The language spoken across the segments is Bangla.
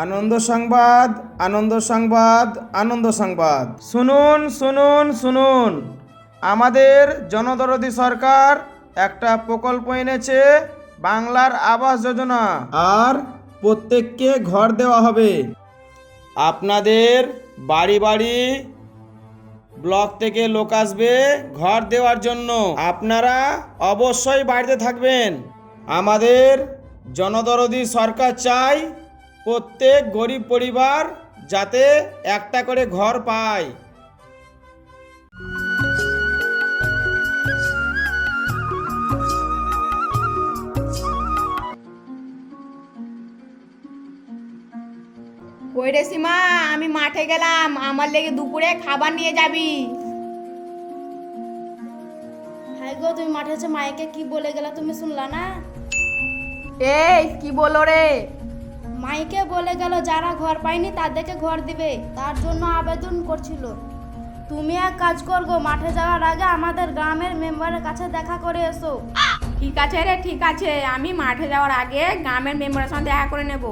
আনন্দ সংবাদ, আনন্দ সংবাদ, আনন্দ সংবাদ। শুনুন শুনুন শুনুন, আমাদের জনদরদি সরকার একটা প্রকল্প এনেছে, বাংলার আবাস যোজনা। আর প্রত্যেককে ঘর দেওয়া হবে। আপনাদের বাড়ি বাড়ি ব্লক থেকে লোক আসবে ঘর দেওয়ার জন্য। আপনারা অবশ্যই বাড়িতে থাকবেন। আমাদের জনদরদি সরকার চায় প্রত্যেক গরিব পরিবার যাতে একটা করে ঘর পায়। কই রে সীমা, আমি মাঠে গেলাম, আমার লেগে দুপুরে খাবার নিয়ে যাবি। হ্যাঁ গো, তুমি মাঠে আছে, মাইকে কি বলে গেলা তুমি শুনলা না? এই কি বলো রে? মাইকে বলে গেল যারা ঘর পায়নি তাদেরকে ঘর দিবে, তার জন্য আবেদন করছিল। তুমি এক কাজ করবো, মাঠে যাওয়ার আগে আমাদের গ্রামের মেম্বারের কাছে দেখা করে এসো। ঠিক আছে রে, ঠিক আছে, আমি মাঠে যাওয়ার আগে গ্রামের মেম্বারের সঙ্গে দেখা করে নেব।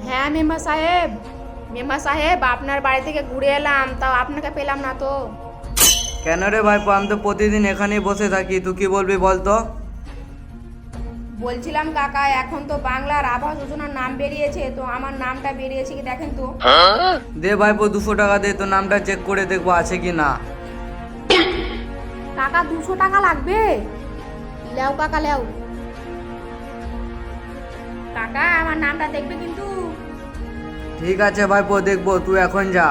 হ্যাঁ মেম্বার সাহেব, আপনার বাড়ি থেকে ঘুরে এলাম, তাও আপনাকে পেলাম না তো। কেন রে ভাইপো, আমি তো প্রতিদিন এখানেই বসে থাকি, তুই কি বলবি বল তো? বলছিলাম কাকা, এখন তো বাংলার আবাস যোজনার নাম বেরিয়েছে, তো আমার নামটা বেরিয়েছে কি দেখেন তো। দে ভাইপো 200 টাকা দে, তো নামটা চেক করে দেখবো আছে কি না। কাকা 200 টাকা লাগবে? লেও কাকা লেও। কাকা আমার নামটা দেখবে কিন্তু। ঠিক আছে ভাইপো, দেখবো, তুই এখন যা।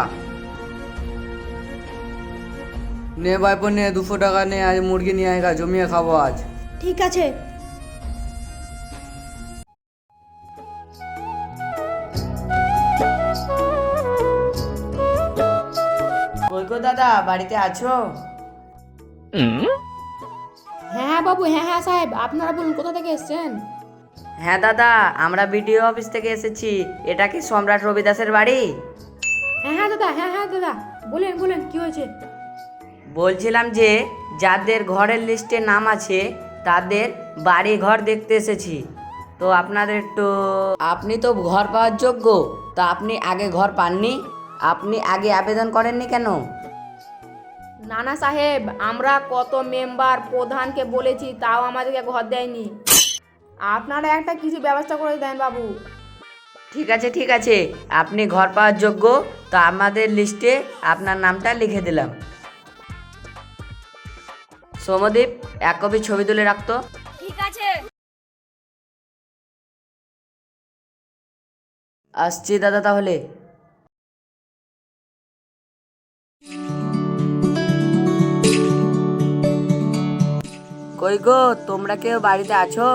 নে ভাইপো নে, 200 টাকা নে, আজ মুরগি নিয়ে আয়গা, জমিয়ে খাবো আজ। ঠিক আছে। কই গো দাদা, বাড়িতে আছো? হ্যাঁ বাবু, হ্যাঁ সাহেব, আপনারা বলুন কোথা থেকে এসেছেন? হ্যাঁ দাদা, আমরা বিডিও অফিস থেকে এসেছি। এটা কি সম্রাট রবি দাসের বাড়ি? হ্যাঁ দাদা, বলেন কি হয়েছে? বলছিলাম যে যাদের ঘরের লিস্টে নাম আছে তাদের বাড়ি ঘর দেখতে এসেছি। তো আপনাদের একটু, আপনি তো ঘর পাওয়ার যোগ্য, তা আপনি আগে ঘর পাননি? আপনি আগে আবেদন করেননি কেন? নানা সাহেব, আমরা কত মেম্বার প্রধানকে বলেছি, তাও আমাদেরকে ঘর দেয়নি। আপনারা একটা কিছু ব্যবস্থা করে দেন বাবু। ঠিক আছে, আপনি ঘর পাওয়ার যোগ্য, তো আমাদের লিস্টে আপনার নামটা লিখে দিলাম। সৌমদীপ, এক কপি ছবি তুলে রাখতো। ঠিক আছে। আসছি দাদা তাহলে। কই গো, তোমরা কেউ বাড়িতে আছো?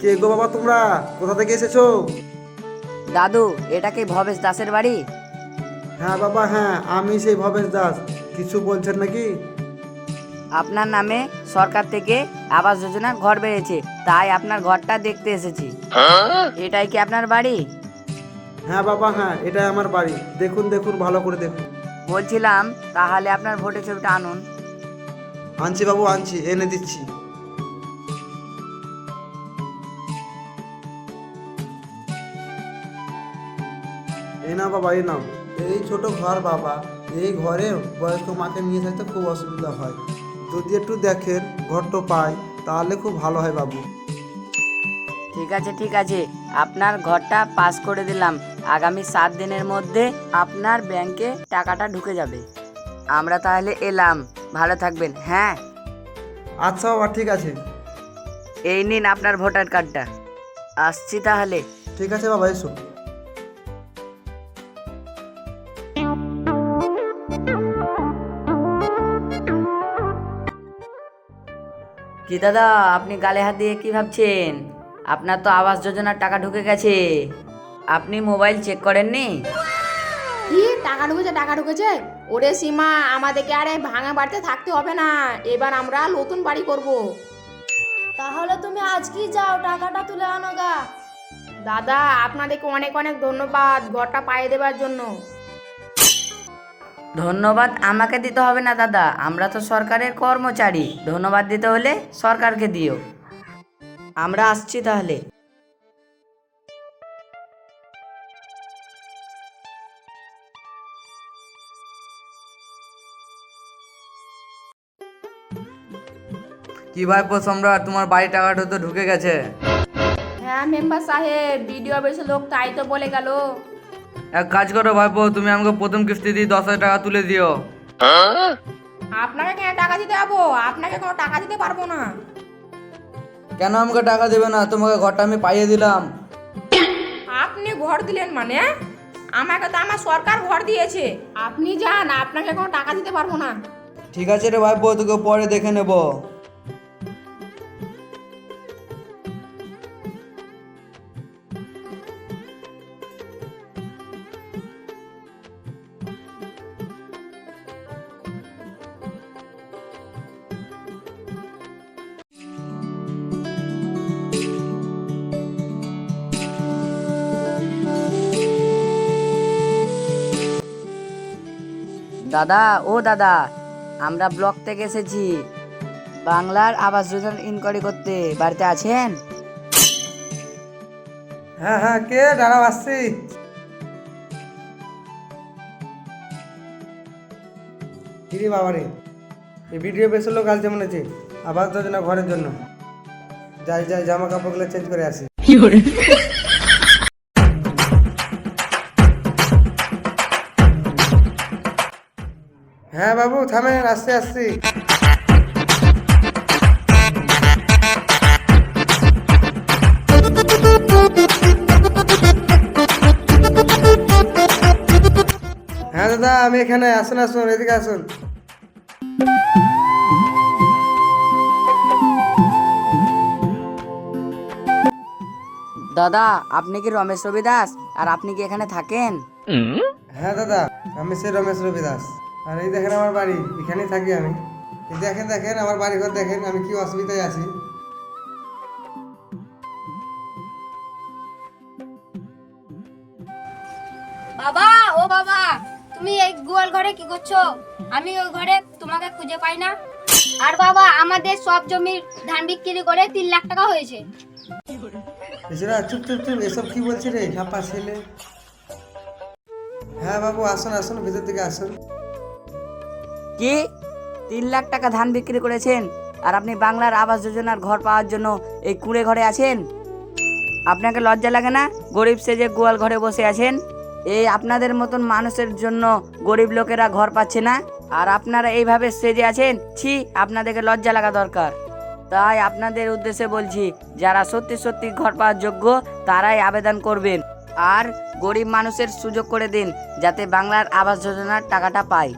কে গো বাবা, তোমরা কোথা থেকে এসেছো? দাদু, এটা কি ভবেশ দাসের বাড়ি? হ্যাঁ বাবা, হ্যাঁ আমি সেই ভবেশ দাস। কিছু বলছেন নাকি? আপনার নামে সরকার থেকে আবাস যোজনা ঘর বেড়েছে, তাই আপনার ঘরটা দেখতে এসেছি। এটাই কি আপনার বাড়ি? হ্যাঁ বাবা, হ্যাঁ এটাই আমার বাড়ি। দেখুন দেখুন, ভালো করে দেখুন। বলছিলাম তাহলে আপনার ভোটের ছবিটা আনুন। আনছি বাবু, আনছি, এনে দিচ্ছি। এই নাও বাবা, এই নাও। এই ছোট ঘর বাবা, এই ঘরে বয়স্ক মাকে নিয়ে থাকতে খুব অসুবিধা হয়। যদি একটু দেখেন ঘরটা পাই তাহলে খুব ভালো হয় বাবু। ঠিক আছে, আপনার ঘরটা পাস করে দিলাম। আগামী 7 দিনের মধ্যে আপনার ব্যাংকে টাকাটা ঢুকে যাবে। আমরা তাহলে এলাম, ভালো থাকবেন। হ্যাঁ, আচ্ছা বাবা, ঠিক আছে। এই নিন আপনার ভোটার কার্ডটা। আসছি তাহলে। ঠিক আছে বাবা, এসো। কি দাদা, আপনি গালে হাত দিয়ে কি ভাবছেন? আপনার তো আবাস যোজনার টাকা ঢুকে গেছে। আপনি মোবাইল চেক করেননি? কি টাকা ঢুকেছে? ওরে সীমা, আমাদেরকে আরে ভাঙা বাড়িতে থাকতে হবে না, এবার আমরা নতুন বাড়ি করব। তাহলে তুমি আজকেই যাও, টাকাটা তুলে আনো গা। দাদা আপনাদেরকে অনেক অনেক ধন্যবাদ ঘরটা পাইয়ে দেওয়ার জন্য। ধন্যবাদ আমাকে দিতে হবে না দাদা, আমরা তো সরকারের কর্মচারী, ধন্যবাদ দিতে হলে সরকারকে দিও। আমরা আসছি তাহলে। কি ভাইপো সম্রাট, তোমার বাড়ি টাকাটা তো ঢুকে গেছে। হ্যাঁ মেম্বার সাহেব, বিডিও অফিসের লোক তাই তো বলে গেল। এক কাজ করো ভাইপো, তুমি আমাকে প্রথম কিস্তি দিয়ে 10,000 টাকা তুলে দিও। আপনাকে কেন টাকা দিতে যাবো? আপনাকে কোনো টাকা দিতে পারবো না। কেন আমাকে টাকা দেবে না? তোমাকে ঘরটা আমি পাইয়ে দিলাম। আপনি ঘর দিলেন মানে? আমাকে তো আমার সরকার ঘর দিয়েছে। আপনি যান, আপনাকে কোনো টাকা দিতে পারবো না। ঠিক আছে রে ভাইপো, তোকে পরে দেখে নেব। দাদা ও দাদা, আমরা ব্লক থেকে এসেছি বাংলার আবাস যোজনা ইনকোয়ারি করতে, বাড়িতে আছেন? হ্যাঁ হ্যাঁ, কে? দাঁড়াও, আসছি। কিরে বাবারে, এই ভিডিও বেশি লোক আসছে মনে হচ্ছে আবাস যোজনা ঘরের জন্য। যাই যাই, জামা কাপড়গুলো চেঞ্জ করে আসি। হ্যাঁ বাবু থামেন, আসছি আসছি। হ্যাঁ দাদা, আমি এখানে। আসুন আসুন, এদিকে আসুন। দাদা আপনি কি রমেশ রবি দাস? আর আপনি কি এখানে থাকেন? হ্যাঁ দাদা, আমি সেই রমেশ রবি দাস। আর এই দেখেন আমার বাড়ি, এখানেই থাকি আমি। এই দেখেন দেখেন আমার বাড়ি ঘর দেখেন, আমি কি অসুবিধায় আছি। বাবা, ও বাবা, তুমি এই গোয়াল ঘরে কি করছো? আমি ওই ঘরে তোমাকে খুঁজে পাই না। আর বাবা, আমাদের সব জমির ধান বিক্রি করে 3 লাখ টাকা হয়েছে। এছাড়া চুপ চুপ চুপ, এসব কি বলছি রে ঝাপা ছেলে। হ্যাঁ বাবু, আসুন আসুন, ভিতর দিকে আসুন। কি 3 লাখ টাকা ধান বিক্রি করেছেন আর আপনি বাংলার আবাস যোজনার ঘর পাওয়ার জন্য এই কুঁড়ে ঘরে আছেন? আপনাকে লজ্জা লাগে না? গরিব সেজে গোয়াল ঘরে বসে আছেন। এই আপনাদের মতন মানুষের জন্য গরিব লোকেরা ঘর পাচ্ছে না, আর আপনারা এইভাবে সেজে আছেন। ছি, আপনাদেরকে লজ্জা লাগা দরকার। তাই আপনাদের উদ্দেশ্যে বলছি, যারা সত্যি সত্যি ঘর পাওয়ার যোগ্য তারাই আবেদন করবেন, আর গরিব মানুষের সুযোগ করে দিন যাতে বাংলার আবাস যোজনার টাকাটা পায়।